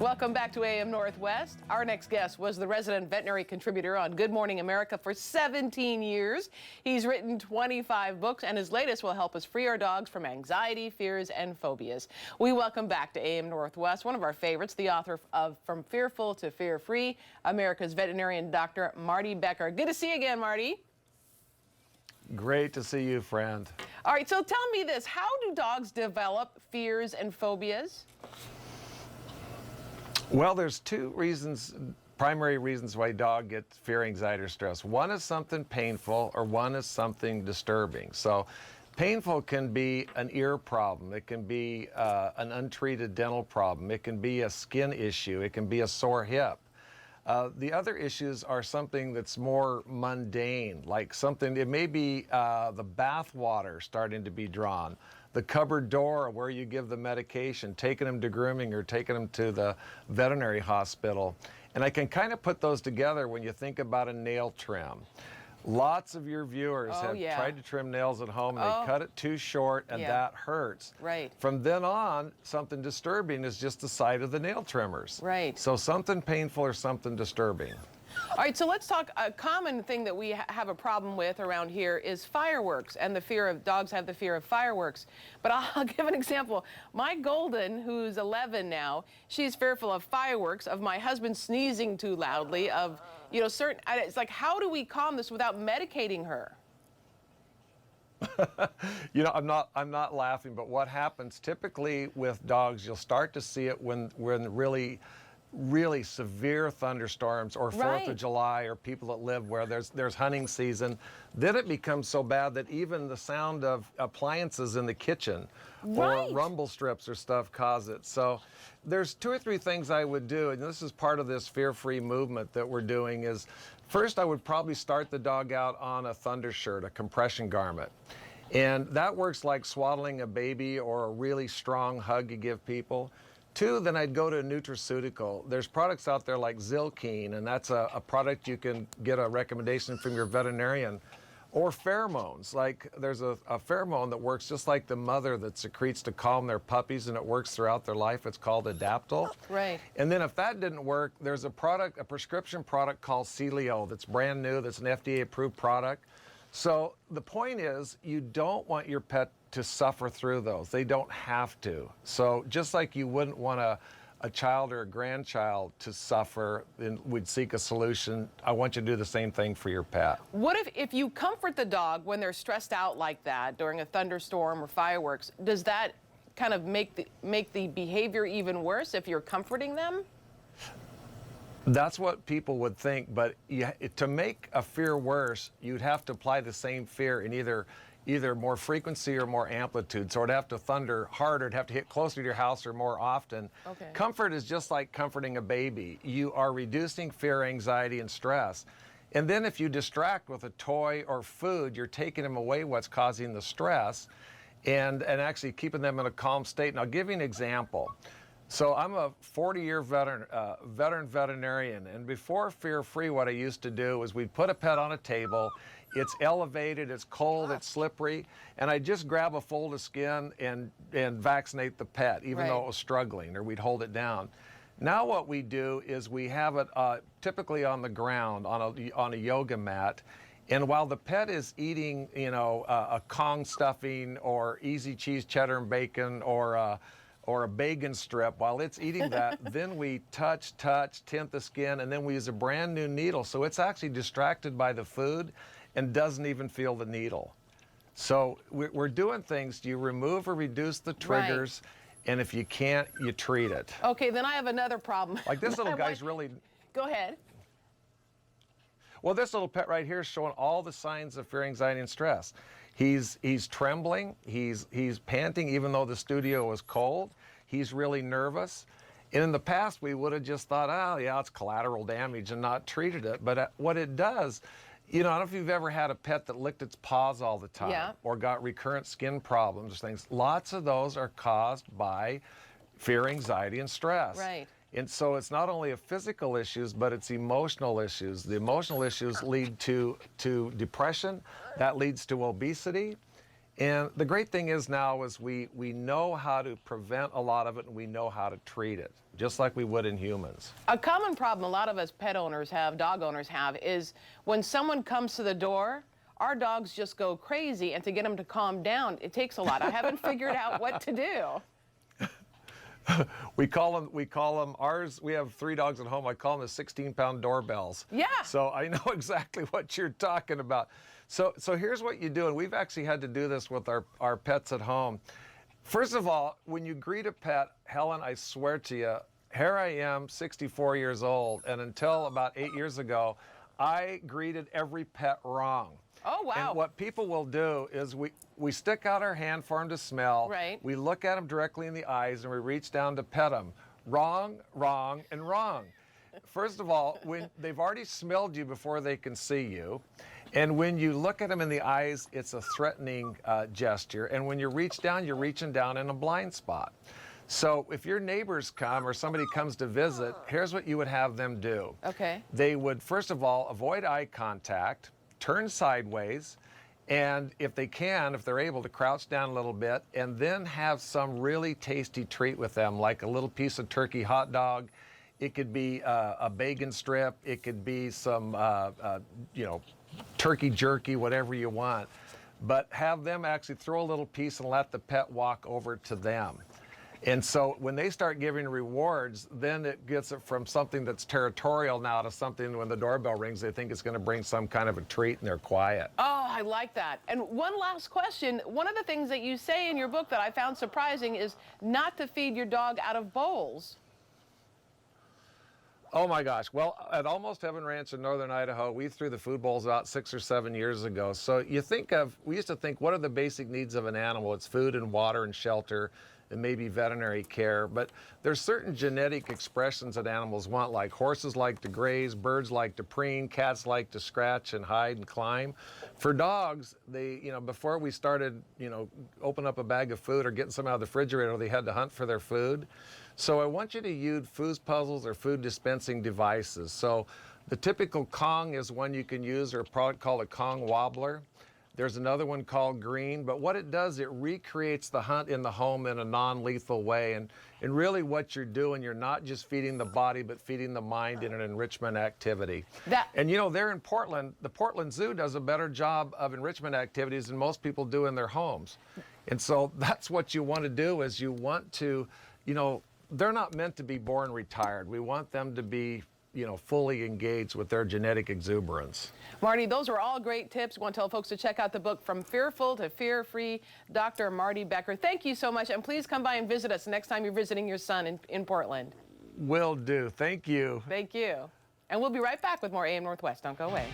Welcome back to AM Northwest. Our next guest was the resident veterinary contributor on Good Morning America for 17 years. He's written 25 books, and his latest will help us free our dogs from anxiety, fears, and phobias. We welcome back to AM Northwest one of our favorites, the author of From Fearful to Fear-Free, America's veterinarian, Dr. Marty Becker. Good to see you again, Marty. Great to see you, friend. All right, so tell me this. How do dogs develop fears and phobias? Well, there's two primary reasons why a dog gets fear, anxiety, or stress. One is something painful, or one is something disturbing. So painful can be an ear problem. It can be an untreated dental problem. It can be a skin issue. It can be a sore hip. The other issues are something that's more mundane, like something, it may be the bath water starting to be drawn, the cupboard door where you give the medication, taking them to grooming or taking them to the veterinary hospital. And I can kind of put those together when you think about a nail trim. Lots of your viewers have tried to trim nails at home and they cut it too short and that hurts. Right. From then on, something disturbing is just the sight of the nail trimmers. Right. So something painful or something disturbing. All right, so let's talk. A common thing that we have a problem with around here is fireworks, and the fear of dogs have the fear of fireworks. But I'll give an example. My Golden, who's 11 now, she's fearful of fireworks, of my husband sneezing too loudly, of, you know, certain, it's like, how do we calm this without medicating her? You know, I'm not laughing, but what happens typically with dogs, you'll start to see it when really severe thunderstorms or 4th of July or people that live where there's hunting season. Then it becomes so bad that even the sound of appliances in the kitchen or rumble strips or stuff cause it. So there's 2 or 3 things I would do, and this is part of this fear-free movement that we're doing, is first I would probably start the dog out on a thunder shirt, a compression garment. And that works like swaddling a baby or a really strong hug you give people. 2, then I'd go to a nutraceutical. There's products out there like Zilkene, and that's a product you can get a recommendation from your veterinarian. Or pheromones, like there's a pheromone that works just like the mother that secretes to calm their puppies, and it works throughout their life. It's called Adaptil. Right. And then if that didn't work, there's a prescription product called Celio that's brand new, that's an FDA-approved product. So the point is, you don't want your pet to suffer through those. They don't have to. So just like you wouldn't want a child or a grandchild to suffer, and we'd seek a solution, I want you to do the same thing for your pet. What if you comfort the dog when they're stressed out like that during a thunderstorm or fireworks, does that kind of make the behavior even worse if you're comforting them? That's what people would think, but to make a fear worse, you'd have to apply the same fear in either more frequency or more amplitude. So it'd have to thunder harder, it'd have to hit closer to your house or more often. Okay. Comfort is just like comforting a baby. You are reducing fear, anxiety, and stress. And then if you distract with a toy or food, you're taking them away what's causing the stress and actually keeping them in a calm state. And I'll give you an example. So I'm a 40-year veterinarian, and before Fear-Free, what I used to do was we'd put a pet on a table. It's elevated, it's cold, it's slippery, and I'd just grab a fold of skin and vaccinate the pet, even though it was struggling, or we'd hold it down. Now what we do is we have it typically on the ground, on a yoga mat, and while the pet is eating, you know, a Kong stuffing or easy cheese cheddar and bacon or a bacon strip, while it's eating that, then we touch, tint the skin, and then we use a brand new needle. So it's actually distracted by the food and doesn't even feel the needle. So we're doing things. You remove or reduce the triggers, and if you can't, you treat it. Okay, then I have another problem. Like this little guy's really... Go ahead. Well, this little pet right here is showing all the signs of fear, anxiety, and stress. He's trembling, he's panting even though the studio was cold, he's really nervous. And in the past, we would have just thought, oh yeah, it's collateral damage and not treated it. But what it does, you know, I don't know if you've ever had a pet that licked its paws all the time or got recurrent skin problems or things. Lots of those are caused by fear, anxiety, and stress. Right. And so it's not only a physical issues, but it's emotional issues. The emotional issues lead to depression, that leads to obesity, And the great thing is now is we know how to prevent a lot of it, and we know how to treat it, just like we would in humans. A common problem a lot of us pet owners have, dog owners have, is when someone comes to the door, our dogs just go crazy, and to get them to calm down, it takes a lot. I haven't figured out what to do. We call them ours. We have 3 dogs at home. I call them the 16-pound doorbells. Yeah. So I know exactly what you're talking about. So here's what you do, and we've actually had to do this with our pets at home. First of all, when you greet a pet, Helen, I swear to you, here I am, 64 years old, and until about 8 years ago, I greeted every pet wrong. Oh, wow. And what people will do is we stick out our hand for them to smell. Right. We look at them directly in the eyes, and we reach down to pet them. Wrong, wrong, and wrong. First of all, when they've already smelled you before they can see you, and when you look at them in the eyes, it's a threatening gesture. And when you reach down, you're reaching down in a blind spot. So if your neighbors come or somebody comes to visit, here's what you would have them do. Okay. They would, first of all, avoid eye contact, turn sideways, and if they can, if they're able, to crouch down a little bit, and then have some really tasty treat with them, like a little piece of turkey hot dog. It could be a bacon strip. It could be some, turkey jerky, whatever you want. But have them actually throw a little piece and let the pet walk over to them. And so when they start giving rewards, then it gets it from something that's territorial now to something when the doorbell rings, they think it's going to bring some kind of a treat, and they're quiet. Oh, I like that. And one last question. One of the things that you say in your book that I found surprising is not to feed your dog out of bowls. Oh my gosh. Well, at Almost Heaven Ranch in northern Idaho, we threw the food bowls out 6 or 7 years ago. So we used to think, what are the basic needs of an animal? It's food and water and shelter, and maybe veterinary care. But there's certain genetic expressions that animals want, like horses like to graze, birds like to preen, cats like to scratch and hide and climb. For dogs, before we started, open up a bag of food or getting some out of the refrigerator, they had to hunt for their food. So I want you to use food puzzles or food dispensing devices. So the typical Kong is one you can use, or a product called a Kong wobbler. There's another one called Green, but what it does, it recreates the hunt in the home in a non-lethal way. And really what you're doing, you're not just feeding the body, but feeding the mind in an enrichment activity. And they're in Portland. The Portland Zoo does a better job of enrichment activities than most people do in their homes. And so that's what you want to do, is you want to, they're not meant to be born retired. We want them to be, fully engaged with their genetic exuberance. Marty, those are all great tips. We want to tell folks to check out the book, From Fearful to Fear-Free, Dr. Marty Becker. Thank you so much, and please come by and visit us next time you're visiting your son in Portland. Will do. Thank you. Thank you. And we'll be right back with more AM Northwest. Don't go away.